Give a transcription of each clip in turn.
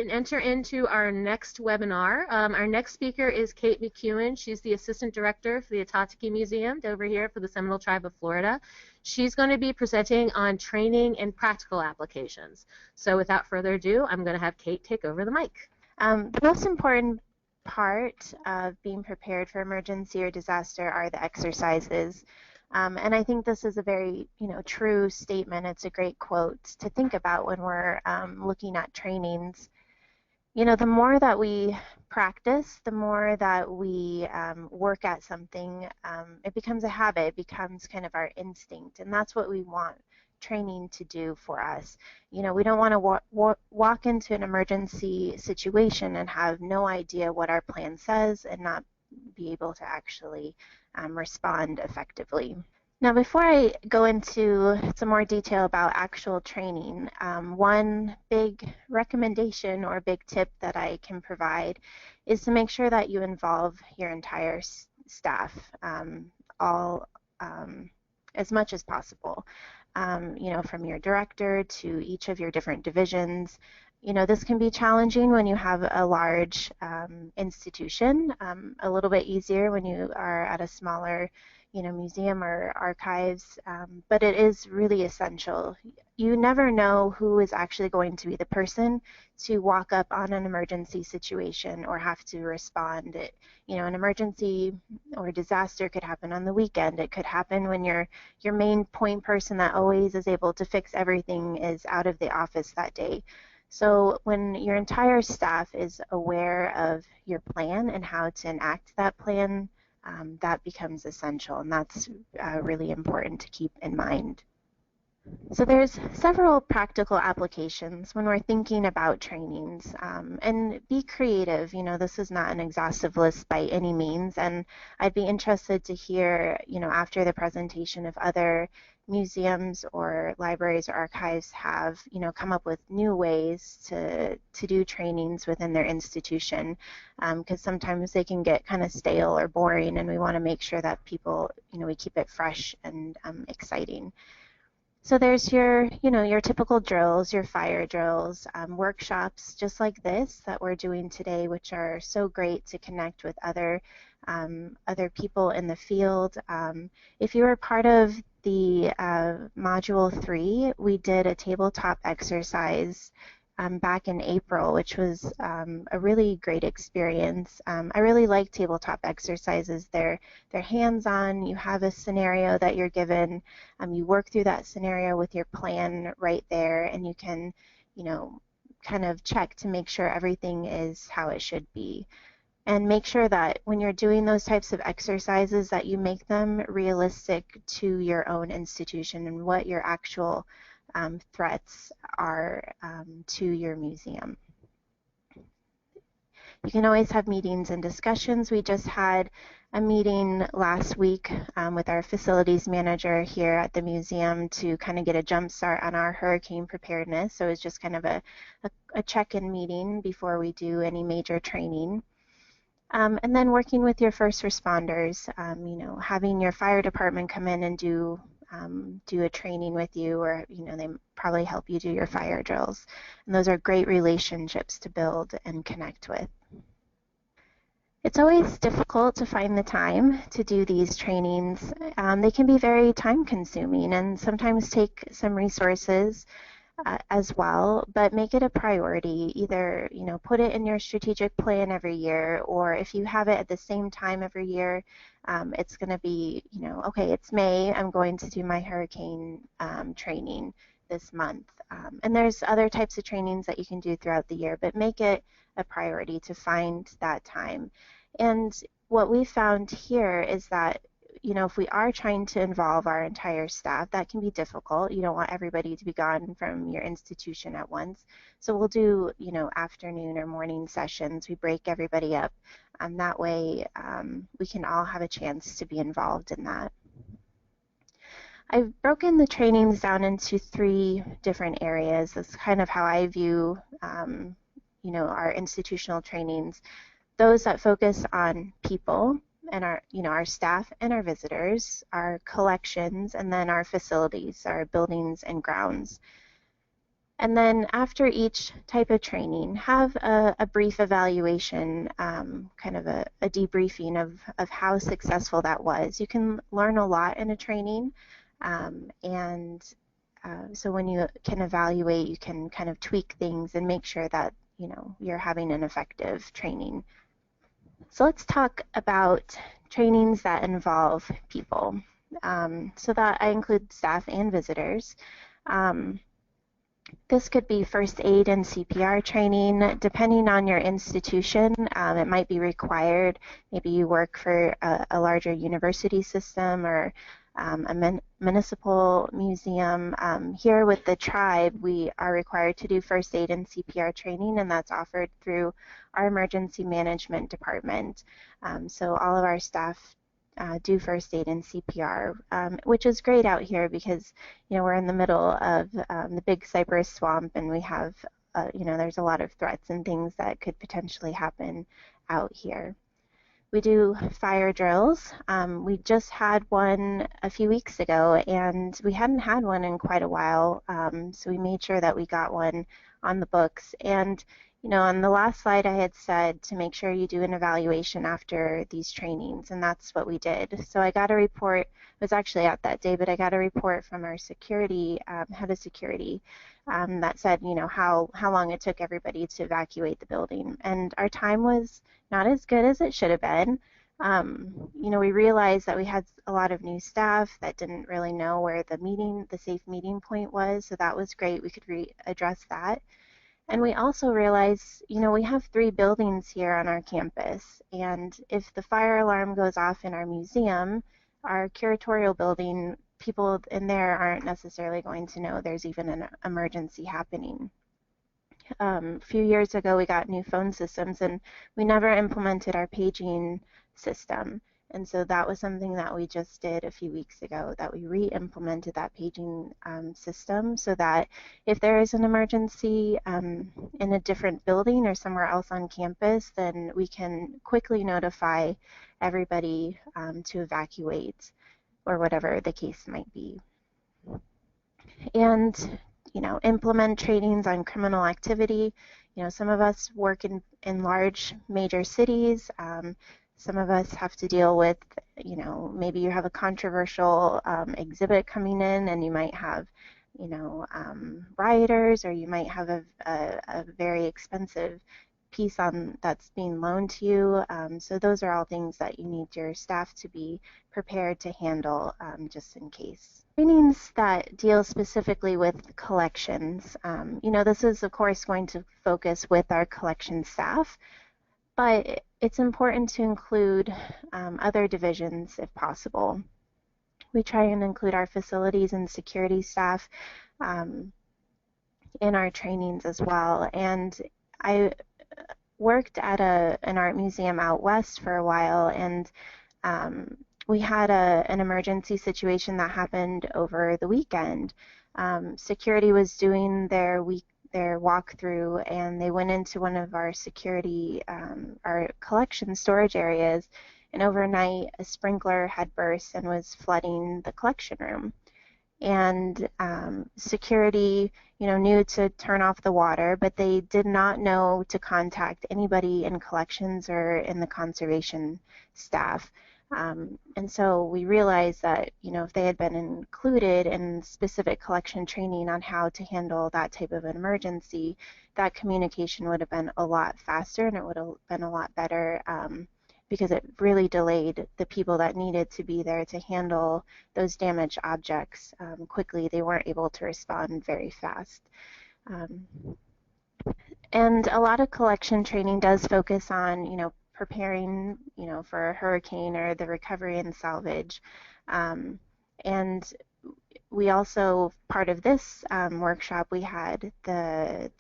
And enter into our next webinar. Our next speaker is Kate McEwen. She's the Assistant Director for the Atatiki Museum over here for the Seminole Tribe of Florida. She's going to be presenting on training and practical applications. So without further ado, I'm going to have Kate take over the mic. The most important part of being prepared for emergency or disaster are the exercises. And I think this is a very, true statement. It's a great quote to think about when we're looking at trainings. The more that we practice, the more that we work at something, it becomes a habit, it becomes kind of our instinct, and that's what we want training to do for us. We don't want to walk into an emergency situation and have no idea what our plan says and not be able to actually respond effectively. Now, before I go into some more detail about actual training, one big recommendation or big tip that I can provide is to make sure that you involve your entire staff as much as possible. From your director to each of your different divisions. This can be challenging when you have a large institution, a little bit easier when you are at a smaller museum or archives, but it is really essential. You never know who is actually going to be the person to walk up on an emergency situation or have to respond. An emergency or disaster could happen on the weekend. It could happen when your main point person that always is able to fix everything is out of the office that day. So when your entire staff is aware of your plan and how to enact that plan, that becomes essential, and that's really important to keep in mind. So there's several practical applications when we're thinking about trainings, and be creative. This is not an exhaustive list by any means, and I'd be interested to hear, after the presentation, if other museums or libraries or archives have, come up with new ways to do trainings within their institution, because sometimes they can get kind of stale or boring, and we want to make sure that people, we keep it fresh and exciting. So there's your typical drills, your fire drills, workshops just like this that we're doing today, which are so great to connect with other people in the field. If you were part of the Module 3, we did a tabletop exercise back in April, which was a really great experience. I really like tabletop exercises. They're hands-on. You have a scenario that you're given. You work through that scenario with your plan right there, and you can, kind of check to make sure everything is how it should be. And make sure that when you're doing those types of exercises that you make them realistic to your own institution and what your actual threats are to your museum. You can always have meetings and discussions. We just had a meeting last week with our facilities manager here at the museum to kind of get a jump start on our hurricane preparedness. So it's just kind of a check-in meeting before we do any major training. And then working with your first responders, having your fire department come in and do a training with you, or they probably help you do your fire drills. And those are great relationships to build and connect with. It's always difficult to find the time to do these trainings. They can be very time consuming and sometimes take some resources as well, but make it a priority. Either put it in your strategic plan every year, or if you have it at the same time every year, it's going to be okay, it's May, I'm going to do my hurricane training this month. And there's other types of trainings that you can do throughout the year, but make it a priority to find that time. And what we found here is that if we are trying to involve our entire staff, that can be difficult. You don't want everybody to be gone from your institution at once. So we'll do, afternoon or morning sessions. We break everybody up. That way we can all have a chance to be involved in that. I've broken the trainings down into 3 different areas. That's kind of how I view, our institutional trainings. Those that focus on people, and our staff and our visitors, our collections, and then our facilities, our buildings and grounds. And then after each type of training, have a brief evaluation, kind of a debriefing of how successful that was. You can learn a lot in a training, and so when you can evaluate, you can kind of tweak things and make sure that you're having an effective training. So let's talk about trainings that involve people. So that I include staff and visitors. This could be first aid and CPR training. Depending on your institution, it might be required. Maybe you work for a larger university system or a municipal museum. Here with the tribe, we are required to do first aid and CPR training, and that's offered through our emergency management department. So all of our staff do first aid and CPR, which is great out here because we're in the middle of the big cypress swamp, and we have there's a lot of threats and things that could potentially happen out here. We do fire drills. We just had one a few weeks ago, and we hadn't had one in quite a while, so we made sure that we got one on the books. And on the last slide I had said to make sure you do an evaluation after these trainings, and that's what we did. So I got a report, I was actually out that day, but I got a report from our security, head of security, that said, how long it took everybody to evacuate the building. And our time was not as good as it should have been. We realized that we had a lot of new staff that didn't really know where the safe meeting point was, so that was great. We could address that. And we also realized, we have 3 buildings here on our campus, and if the fire alarm goes off in our museum, our curatorial building, people in there aren't necessarily going to know there's even an emergency happening. A few years ago, we got new phone systems, and we never implemented our paging system. And so that was something that we just did a few weeks ago, that we re-implemented that paging system so that if there is an emergency in a different building or somewhere else on campus, then we can quickly notify everybody to evacuate or whatever the case might be. And implement trainings on criminal activity. Some of us work in large major cities. Some of us have to deal with, maybe you have a controversial exhibit coming in, and you might have, rioters, or you might have a very expensive piece that's being loaned to you. So those are all things that you need your staff to be prepared to handle just in case. Trainings that deal specifically with collections. This is of course going to focus with our collection staff, but it's important to include other divisions if possible. We try and include our facilities and security staff in our trainings as well. And I worked at an art museum out west for a while, and we had an emergency situation that happened over the weekend. Security was doing their walkthrough, and they went into one of our our collection storage areas, and overnight a sprinkler had burst and was flooding the collection room. And security, knew to turn off the water, but they did not know to contact anybody in collections or in the conservation staff. And so we realized that, if they had been included in specific collection training on how to handle that type of an emergency, that communication would have been a lot faster, and it would have been a lot better because it really delayed the people that needed to be there to handle those damaged objects quickly. They weren't able to respond very fast. And a lot of collection training does focus on, preparing, for a hurricane or the recovery and salvage. And we also, part of this workshop, we had the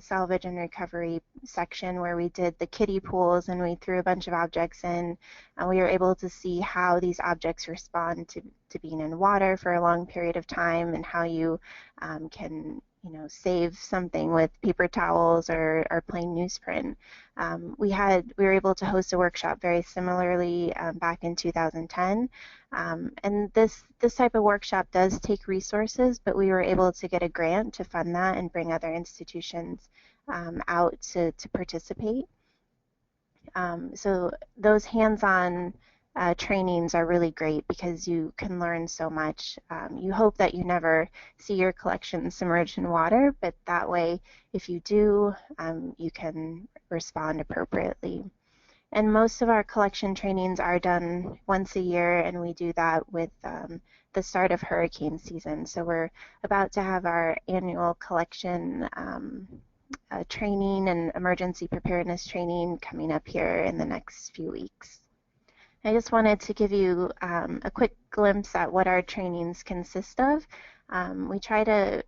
salvage and recovery section where we did the kiddie pools, and we threw a bunch of objects in, and we were able to see how these objects respond to being in water for a long period of time, and how you can save something with paper towels or plain newsprint. We were able to host a workshop very similarly back in 2010, and this type of workshop does take resources, but we were able to get a grant to fund that and bring other institutions out to participate. So those hands-on trainings are really great because you can learn so much. You hope that you never see your collection submerged in water, but that way, if you do, you can respond appropriately. And most of our collection trainings are done once a year, and we do that with the start of hurricane season. So we're about to have our annual collection training and emergency preparedness training coming up here in the next few weeks. I just wanted to give you a quick glimpse at what our trainings consist of. We try to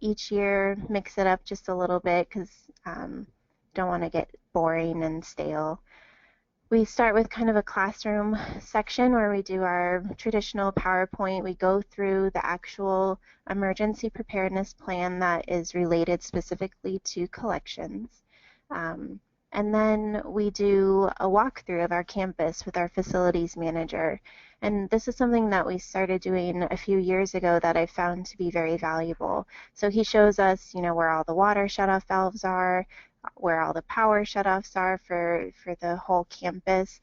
each year mix it up just a little bit because don't want to get boring and stale. We start with kind of a classroom section where we do our traditional PowerPoint. We go through the actual emergency preparedness plan that is related specifically to collections. And then we do a walkthrough of our campus with our facilities manager. And this is something that we started doing a few years ago that I found to be very valuable. So he shows us, where all the water shutoff valves are, where all the power shutoffs are for the whole campus.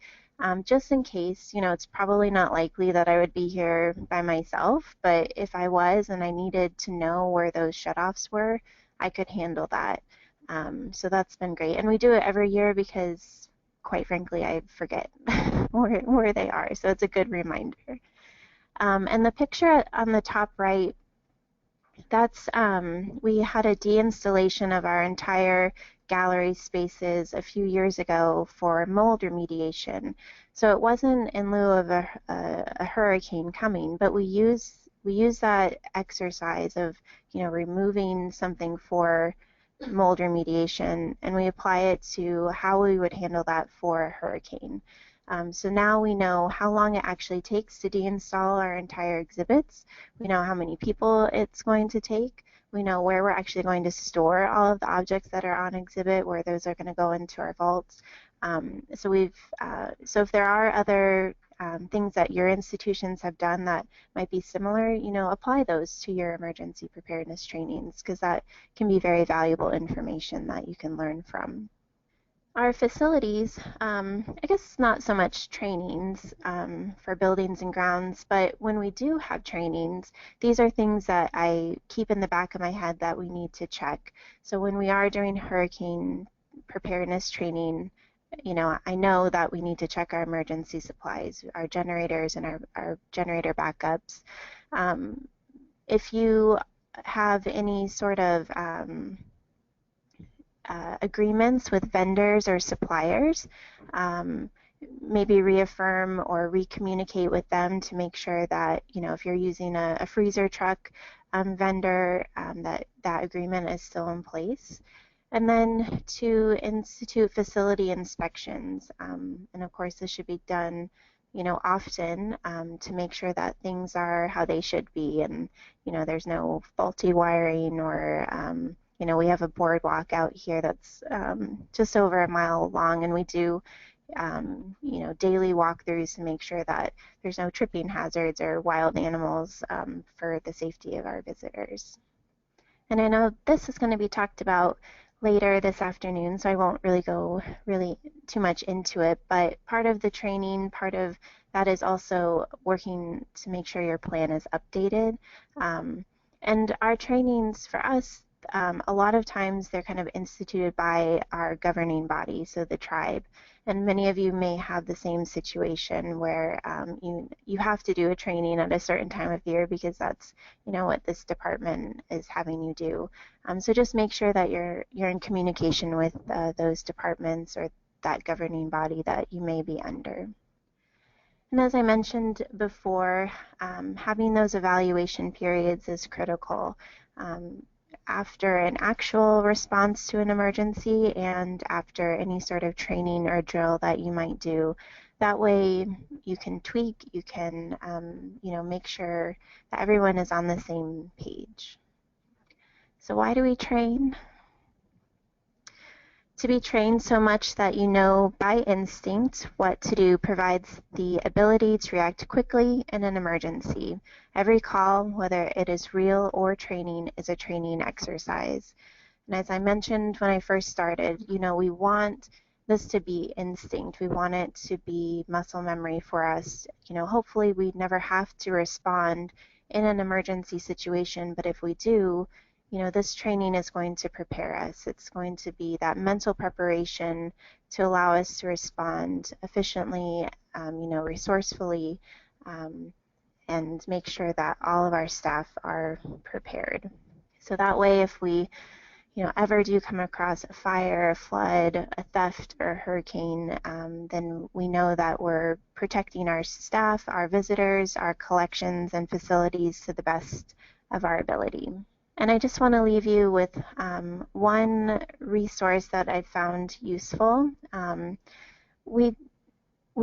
Just in case, it's probably not likely that I would be here by myself, but if I was and I needed to know where those shutoffs were, I could handle that. So that's been great. And we do it every year because, quite frankly, I forget where they are. So it's a good reminder. And the picture on the top right, that's we had a deinstallation of our entire gallery spaces a few years ago for mold remediation. So it wasn't in lieu of a hurricane coming, but we use that exercise of removing something for mold remediation, and we apply it to how we would handle that for a hurricane. So now we know how long it actually takes to deinstall our entire exhibits. We know how many people it's going to take. We know where we're actually going to store all of the objects that are on exhibit, where those are going to go into our vaults. So if there are other things that your institutions have done that might be similar, apply those to your emergency preparedness trainings, because that can be very valuable information that you can learn from. Our facilities, I guess not so much trainings for buildings and grounds, but when we do have trainings, these are things that I keep in the back of my head that we need to check. So when we are doing hurricane preparedness training, I know that we need to check our emergency supplies, our generators and our generator backups. If you have any sort of agreements with vendors or suppliers, maybe reaffirm or recommunicate with them to make sure that, if you're using a freezer truck vendor, that agreement is still in place. And then to institute facility inspections. And of course, this should be done, often to make sure that things are how they should be, and, there's no faulty wiring or we have a boardwalk out here that's just over a mile long, and we do, daily walkthroughs to make sure that there's no tripping hazards or wild animals for the safety of our visitors. And I know this is going to be talked about later this afternoon, so I won't really go too much into it, but part of the training, part of that is also working to make sure your plan is updated. And our trainings for us, a lot of times they're kind of instituted by our governing body, so the tribe. And many of you may have the same situation where you have to do a training at a certain time of year because that's what this department is having you do. So just make sure that you're in communication with those departments or that governing body that you may be under. And as I mentioned before, having those evaluation periods is critical. After an actual response to an emergency and after any sort of training or drill that you might do. That way you can tweak, you can make sure that everyone is on the same page. So why do we train? To be trained so much that you know by instinct what to do provides the ability to react quickly in an emergency. Every call, whether it is real or training, is a training exercise. And as I mentioned when I first started, we want this to be instinct. We want it to be muscle memory for us. Hopefully we never have to respond in an emergency situation, but if we do, this training is going to prepare us. It's going to be that mental preparation to allow us to respond efficiently, resourcefully, and make sure that all of our staff are prepared. So that way, if we ever do come across a fire, a flood, a theft, or a hurricane, then we know that we're protecting our staff, our visitors, our collections and facilities to the best of our ability. And I just want to leave you with one resource that I found useful. We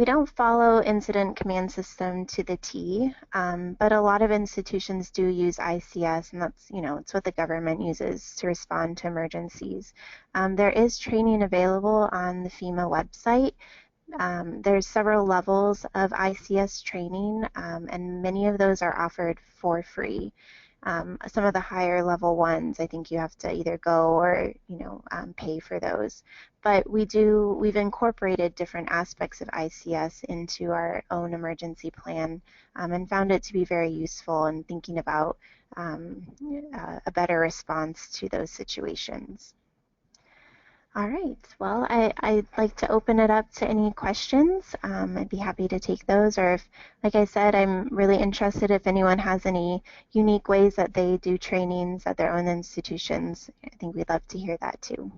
don't follow incident command system to the T, but a lot of institutions do use ICS, and that's, it's what the government uses to respond to emergencies. There is training available on the FEMA website. There's several levels of ICS training, and many of those are offered for free. Some of the higher level ones, I think you have to either go or pay for those. But we've incorporated different aspects of ICS into our own emergency plan, and found it to be very useful in thinking about a better response to those situations. All right, well, I'd like to open it up to any questions. I'd be happy to take those, or if, like I said, I'm really interested if anyone has any unique ways that they do trainings at their own institutions. I think we'd love to hear that too.